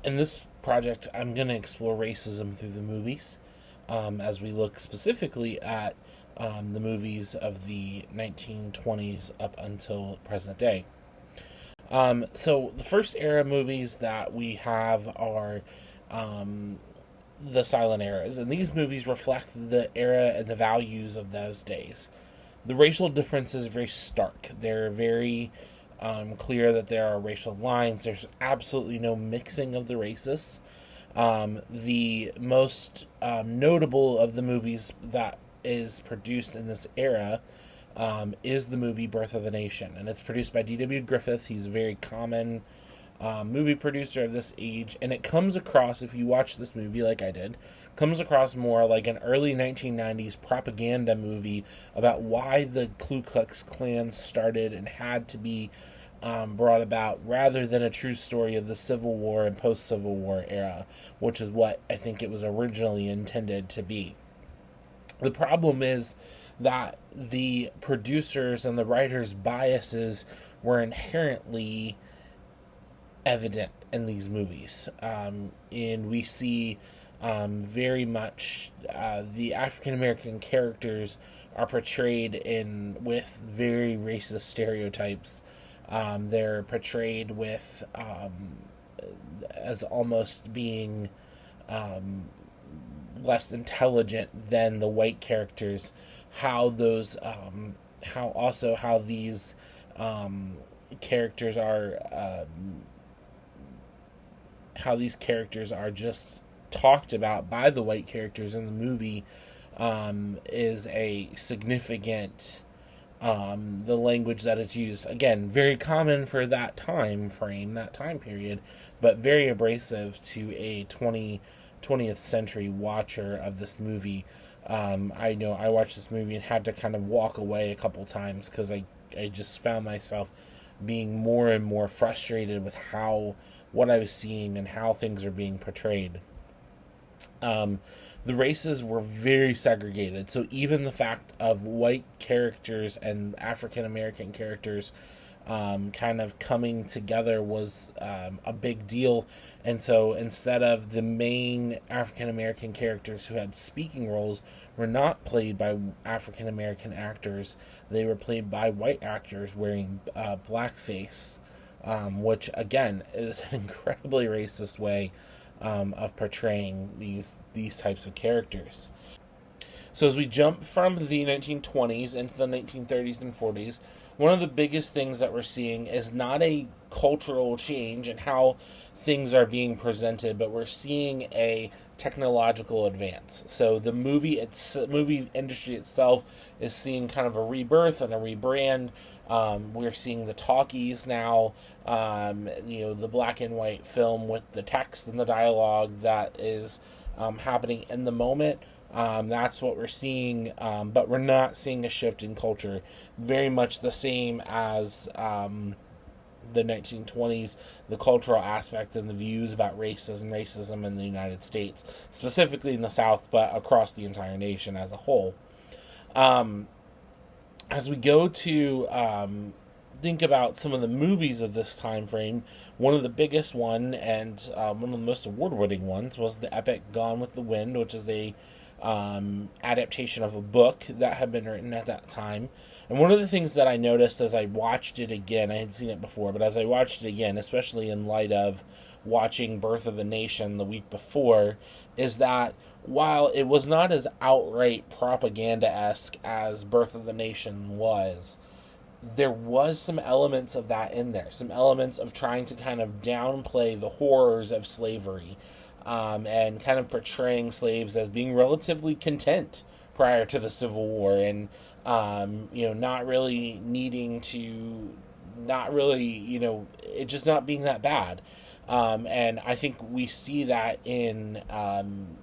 In this project, I'm going to explore racism through the movies, as we look specifically at the movies of the 1920s up until present day. So the first era movies that we have are um, the silent eras, and these movies reflect the era and the values of those days. The racial differences are very stark. They're very clear that there are racial lines. There's absolutely no mixing of the races. The most notable of the movies that is produced in this era is the movie Birth of a Nation, and it's produced by D.W. Griffith. He's a very common movie producer of this age, and it comes across, if you watch this movie like I did, comes across more like an early 1990s propaganda movie about why the Ku Klux Klan started and had to be brought about, rather than a true story of the Civil War and post-Civil War era, which is what I think it was originally intended to be. The problem is that the producers and the writers' biases were inherently evident in these movies. And we see very much the African American characters are portrayed in with very racist stereotypes. They're portrayed with as almost being less intelligent than the white characters. How those, how these characters are, how these characters are just talked about by the white characters in the movie is a significant the language that is used, again, very common for that time frame, that time period, but very abrasive to a 20th century watcher of this movie. I know I watched this movie and had to kind of walk away a couple times because I just found myself being more and more frustrated with how what I was seeing and how things are being portrayed. The races were very segregated. So even the fact of white characters and African American characters kind of coming together was a big deal. And so instead of the main African American characters who had speaking roles were not played by African American actors, they were played by white actors wearing blackface, which again is an incredibly racist way of portraying these types of characters. So as we jump from the 1920s into the 1930s and 40s, one of the biggest things that we're seeing is not a cultural change in how things are being presented, but we're seeing a technological advance. So the movie industry itself is seeing kind of a rebirth and a rebrand. We're seeing the talkies now, the black and white film with the text and the dialogue that is happening in the moment. That's what we're seeing, but we're not seeing a shift in culture. Very much the same as the 1920s, the cultural aspect and the views about racism in the United States, specifically in the South, but across the entire nation as a whole. As we go to think about some of the movies of this time frame, one of the biggest one and one of the most award-winning ones was the epic Gone with the Wind, which is a adaptation of a book that had been written at that time. And one of the things that I noticed as I watched it again, I had seen it before, but as I watched it again, especially in light of watching Birth of a Nation the week before, is that while it was not as outright propaganda-esque as Birth of the Nation was, there was some elements of that in there. Some elements of trying to kind of downplay the horrors of slavery, and kind of portraying slaves as being relatively content prior to the Civil War, and not really needing to, not really, it just not being that bad. And I think we see that in Gone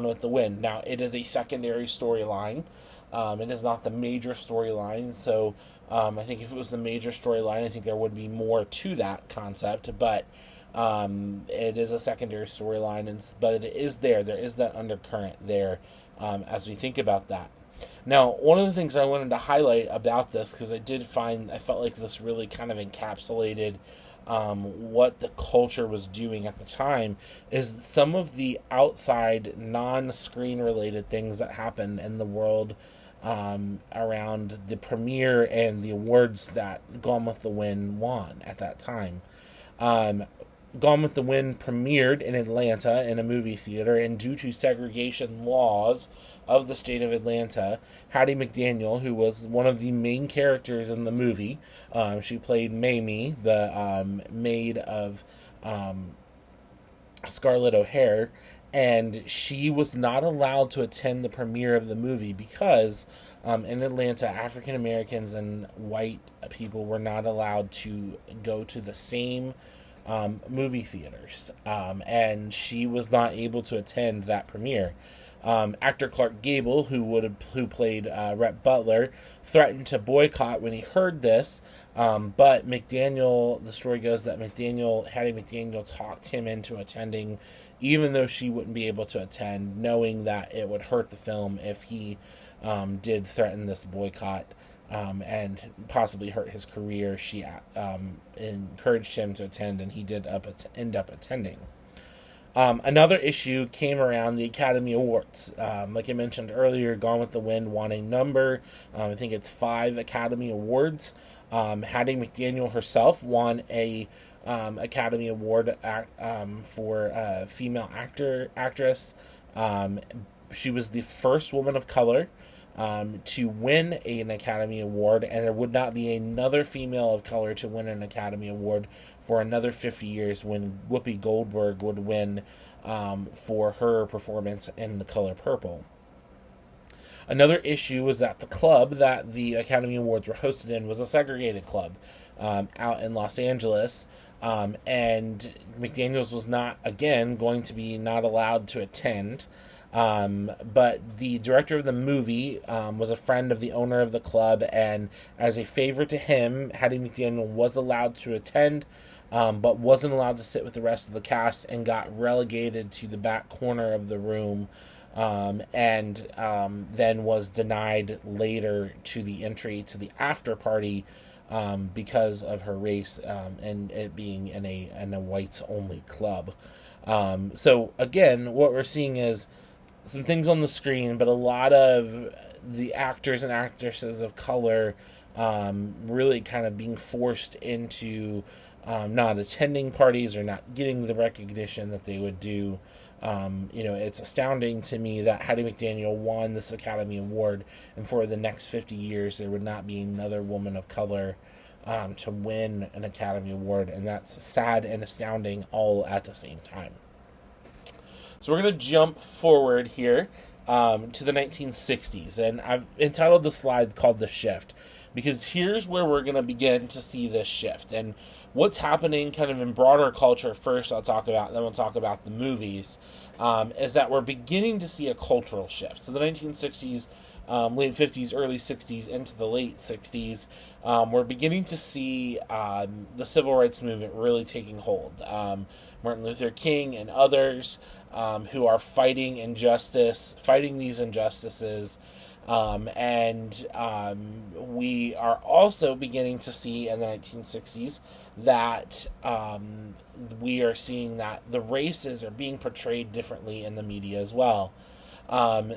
with the Wind. Now, it is a secondary storyline. It is not the major storyline. So I think if it was the major storyline, I think there would be more to that concept. But it is a secondary storyline, but it is there. There is that undercurrent there as we think about that. Now, one of the things I wanted to highlight about this, because I felt like this really kind of encapsulated what the culture was doing at the time, is some of the outside non-screen related things that happened in the world around the premiere and the awards that Gone with the Wind won at that time. Um, Gone with the Wind premiered in Atlanta in a movie theater, and due to segregation laws of the state of Atlanta, Hattie McDaniel, who was one of the main characters in the movie, she played Mamie, the maid of Scarlett O'Hare, and she was not allowed to attend the premiere of the movie because in Atlanta, African Americans and white people were not allowed to go to the same movie theaters, and she was not able to attend that premiere. Actor Clark Gable, who played Rhett Butler, threatened to boycott when he heard this, but McDaniel. The story goes that Hattie McDaniel, talked him into attending, even though she wouldn't be able to attend, knowing that it would hurt the film if he did threaten this boycott. And possibly hurt his career. She encouraged him to attend, and he did end up attending. Another issue came around the Academy Awards. Like I mentioned earlier, Gone with the Wind won a number. I think it's 5 Academy Awards. Hattie McDaniel herself won a Academy Award for female actress. She was the first woman of color to win an Academy Award, and there would not be another female of color to win an Academy Award for another 50 years when Whoopi Goldberg would win for her performance in The Color Purple. Another issue was that the club that the Academy Awards were hosted in was a segregated club out in Los Angeles, and McDaniels was going to be not allowed to attend. But the director of the movie was a friend of the owner of the club, and as a favor to him, Hattie McDaniel was allowed to attend, but wasn't allowed to sit with the rest of the cast and got relegated to the back corner of the room, and then was denied later to the entry to the after party because of her race and it being in a whites only club. So again, what we're seeing is some things on the screen, but a lot of the actors and actresses of color really kind of being forced into not attending parties or not getting the recognition that they would do. It's astounding to me that Hattie McDaniel won this Academy Award, and for the next 50 years there would not be another woman of color to win an Academy Award, and that's sad and astounding all at the same time. So we're going to jump forward here to the 1960s, and I've entitled the slide called The Shift, because here's where we're going to begin to see this shift, and what's happening kind of in broader culture first I'll talk about, then we'll talk about the movies, is that we're beginning to see a cultural shift. So the 1960s, late 50s, early 60s, into the late 60s, we're beginning to see the civil rights movement really taking hold. Martin Luther King and others who are fighting these injustices, and we are also beginning to see in the 1960s that we are seeing that the races are being portrayed differently in the media as well.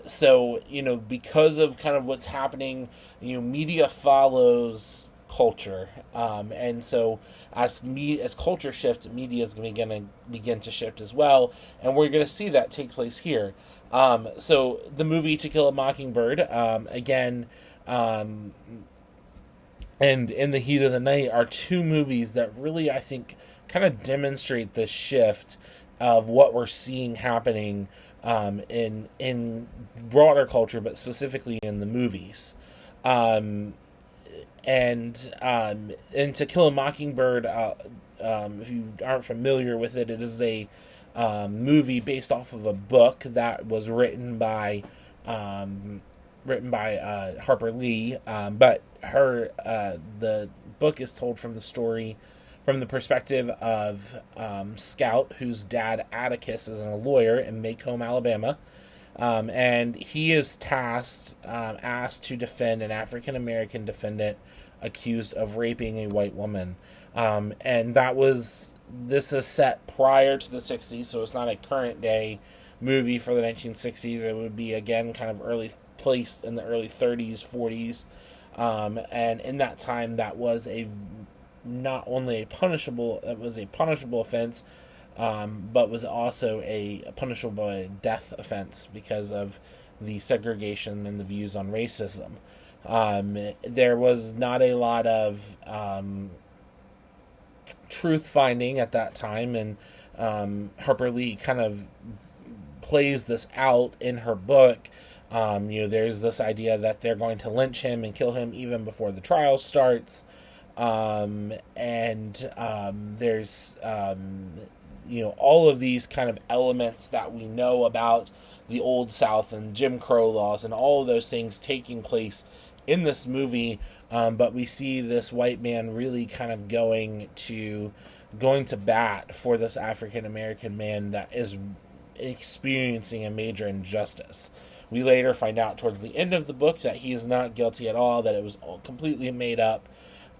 So, because of kind of what's happening, media follows culture. And so as culture shifts, media is going to begin to shift as well. And we're going to see that take place here. So the movie To Kill a Mockingbird, again, and In the Heat of the Night are two movies that really, I think, kind of demonstrate the shift of what we're seeing happening in broader culture, but specifically in the movies. And To Kill a Mockingbird, if you aren't familiar with it, it is a movie based off of a book that was written by Harper Lee, but the book is told from the perspective of Scout, whose dad Atticus is a lawyer in Macomb, Alabama. And he is asked to defend an African American defendant accused of raping a white woman. And this is set prior to the 60s, so it's not a current day movie for the 1960s. It would be, again, kind of placed in the early 30s, 40s. And in that time, that was not only it was a punishable offense, but was also a punishable by death offense because of the segregation and the views on racism. There was not a lot of truth finding at that time, and Harper Lee kind of plays this out in her book. There's this idea that they're going to lynch him and kill him even before the trial starts. There's all of these kind of elements that we know about the Old South and Jim Crow laws and all of those things taking place in this movie. But we see this white man really kind of going to bat for this African American man that is experiencing a major injustice. We later find out towards the end of the book that he is not guilty at all, that it was all completely made up.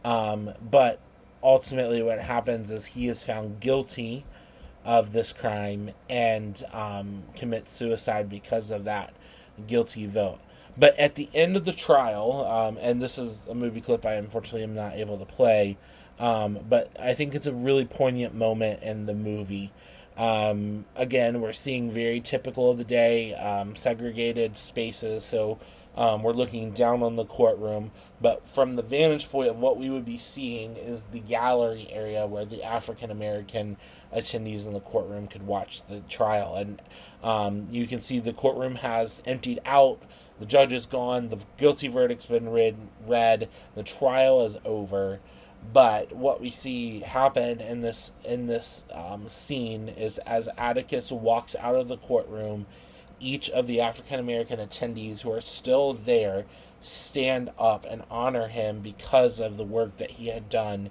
But ultimately what happens is he is found guilty of this crime and commits suicide because of that guilty vote. But at the end of the trial, and this is a movie clip I unfortunately am not able to play, but I think it's a really poignant moment in the movie. Again, we're seeing very typical of the day, segregated spaces, so we're looking down on the courtroom, but from the vantage point of what we would be seeing is the gallery area where the African American attendees in the courtroom could watch the trial. And you can see the courtroom has emptied out, the judge is gone, the guilty verdict's been read, the trial is over. But what we see happen in this scene is as Atticus walks out of the courtroom, each of the African American attendees who are still there stand up and honor him because of the work that he had done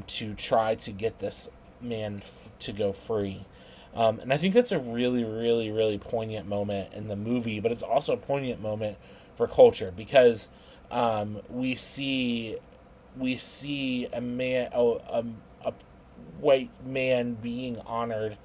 to try to get this man to go free. And I think that's a really, really, really poignant moment in the movie, but it's also a poignant moment for culture because we see a white man being honored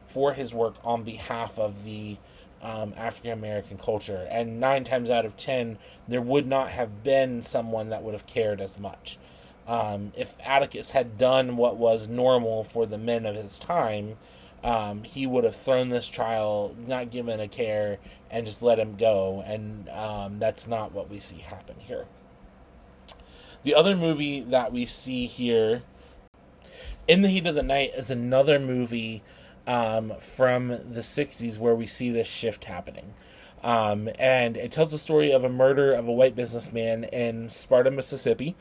for his work on behalf of the African American culture, and 9 times out of 10 there would not have been someone that would have cared as much. If Atticus had done what was normal for the men of his time, he would have thrown this trial, not given a care, and just let him go, and that's not what we see happen here. The other movie that we see here, In the Heat of the Night, is another movie from the 60s where we see this shift happening. And it tells the story of a murder of a white businessman in Sparta, Mississippi.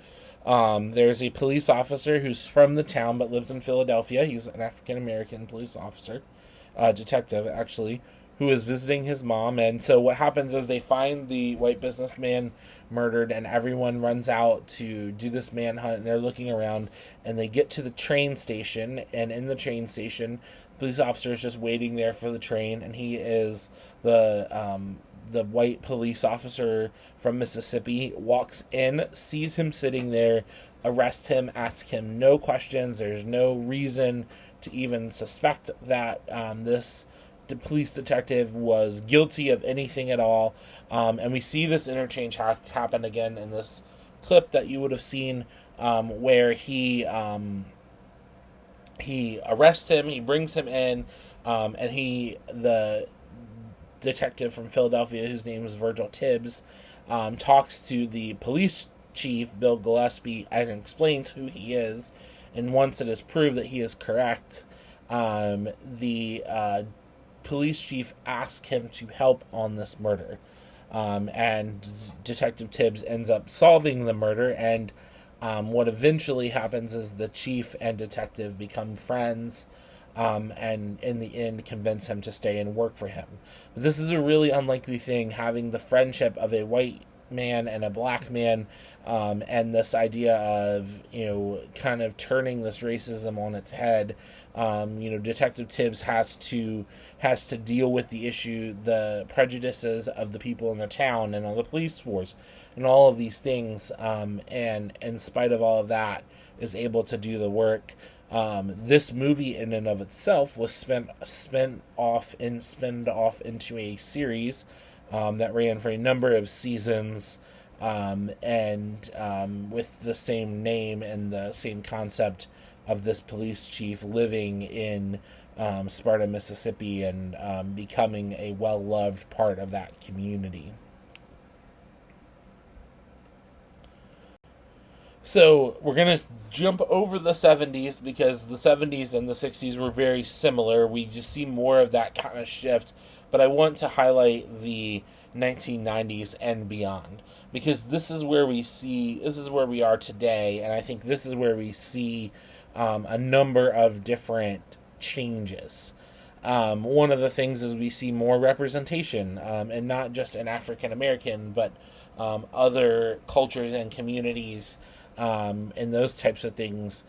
There's a police officer who's from the town but lives in Philadelphia. He's an African-American police officer, detective, actually, who is visiting his mom. And so what happens is they find the white businessman murdered, and everyone runs out to do this manhunt, and they're looking around, and they get to the train station, and in the train station, the police officer is just waiting there for the train, and he is the white police officer from Mississippi, walks in, sees him sitting there, arrests him, asks him no questions. There's no reason to even suspect that the police detective was guilty of anything at all. And we see this interchange happen again in this clip that you would have seen, where he arrests him, he brings him in, and the detective from Philadelphia, whose name is Virgil Tibbs, talks to the police chief, Bill Gillespie, and explains who he is. And once it is proved that he is correct, the police chief asks him to help on this murder. And Detective Tibbs ends up solving the murder, and what eventually happens is the chief and detective become friends, and in the end convince him to stay and work for him. But this is a really unlikely thing, having the friendship of a white man and a black man, and this idea of, kind of turning this racism on its head. Detective Tibbs has to deal with the issue, the prejudices of the people in the town and on the police force and all of these things, and in spite of all of that, is able to do the work. This movie, in and of itself, was spent off into a series that ran for a number of seasons, and with the same name and the same concept of this police chief living in Sparta, Mississippi, and becoming a well-loved part of that community. So we're going to jump over the 70s because the 70s and the 60s were very similar. We just see more of that kind of shift. But I want to highlight the 1990s and beyond because this is where we are today. And I think this is where we see a number of different changes. One of the things is we see more representation, and not just in African American, but other cultures and communities, and those types of things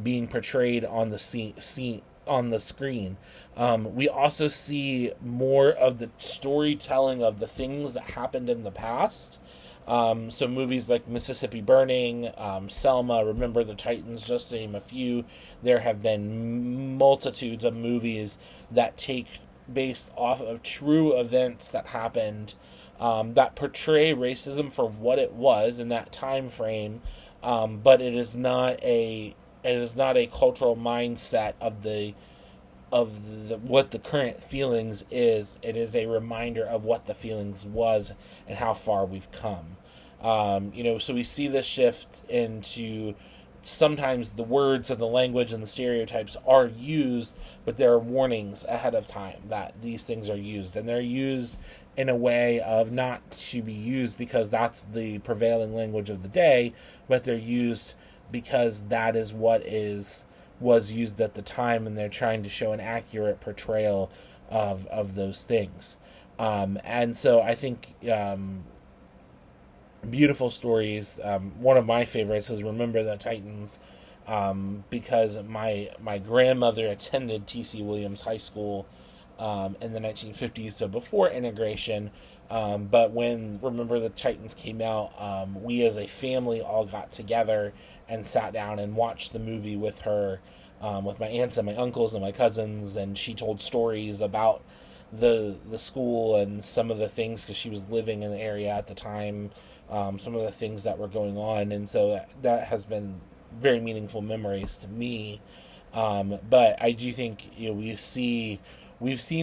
being portrayed on the on the screen. We also see more of the storytelling of the things that happened in the past. So movies like Mississippi Burning, Selma, Remember the Titans, just to name a few. There have been multitudes of movies that take based off of true events that happened, that portray racism for what it was in that time frame, but it is not a cultural mindset of the what the current feelings is. It is a reminder of what the feelings was and how far we've come. So we see this shift into sometimes the words and the language and the stereotypes are used, but there are warnings ahead of time that these things are used, and they're used in a way of not to be used because that's the prevailing language of the day, but they're used because that is what was used at the time, and they're trying to show an accurate portrayal of those things. And so I think beautiful stories. One of my favorites is Remember the Titans, because my grandmother attended T.C. Williams High School in the 1950s, so before integration. But when Remember the Titans came out, we as a family all got together and sat down and watched the movie with her, with my aunts and my uncles and my cousins, and she told stories about the school and some of the things, because she was living in the area at the time, some of the things that were going on, and so that has been very meaningful memories to me. But I do think we've seen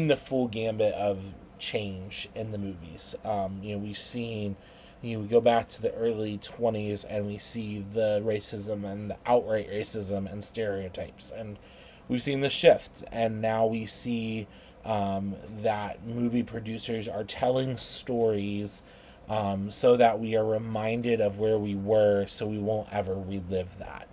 the full gambit of change in the movies. We've seen, we go back to the early 20s and we see the racism and the outright racism and stereotypes, and we've seen the shift, and now we see that movie producers are telling stories so that we are reminded of where we were, so we won't ever relive that.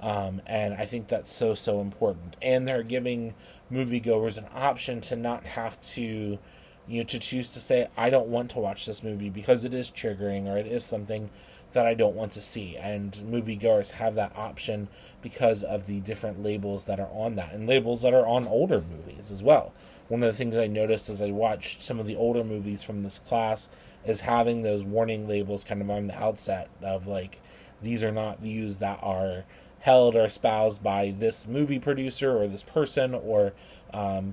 And I think that's so important. And they're giving moviegoers an option to not have to, to choose to say, I don't want to watch this movie because it is triggering or it is something that I don't want to see. And moviegoers have that option because of the different labels that are on that, and labels that are on older movies as well. One of the things I noticed as I watched some of the older movies from this class is having those warning labels kind of on the outset of like, these are not views that are held or espoused by this movie producer or this person, or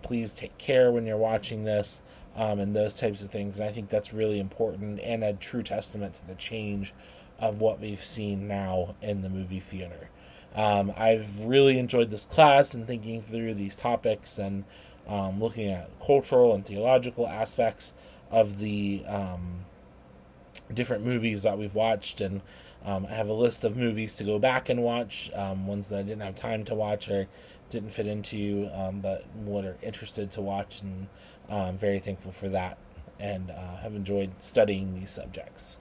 please take care when you're watching this, and those types of things. And I think that's really important and a true testament to the change of what we've seen now in the movie theater. I've really enjoyed this class and thinking through these topics and looking at cultural and theological aspects of the different movies that we've watched, and I have a list of movies to go back and watch, ones that I didn't have time to watch or didn't fit into, but what are interested to watch, and I'm very thankful for that, and have enjoyed studying these subjects.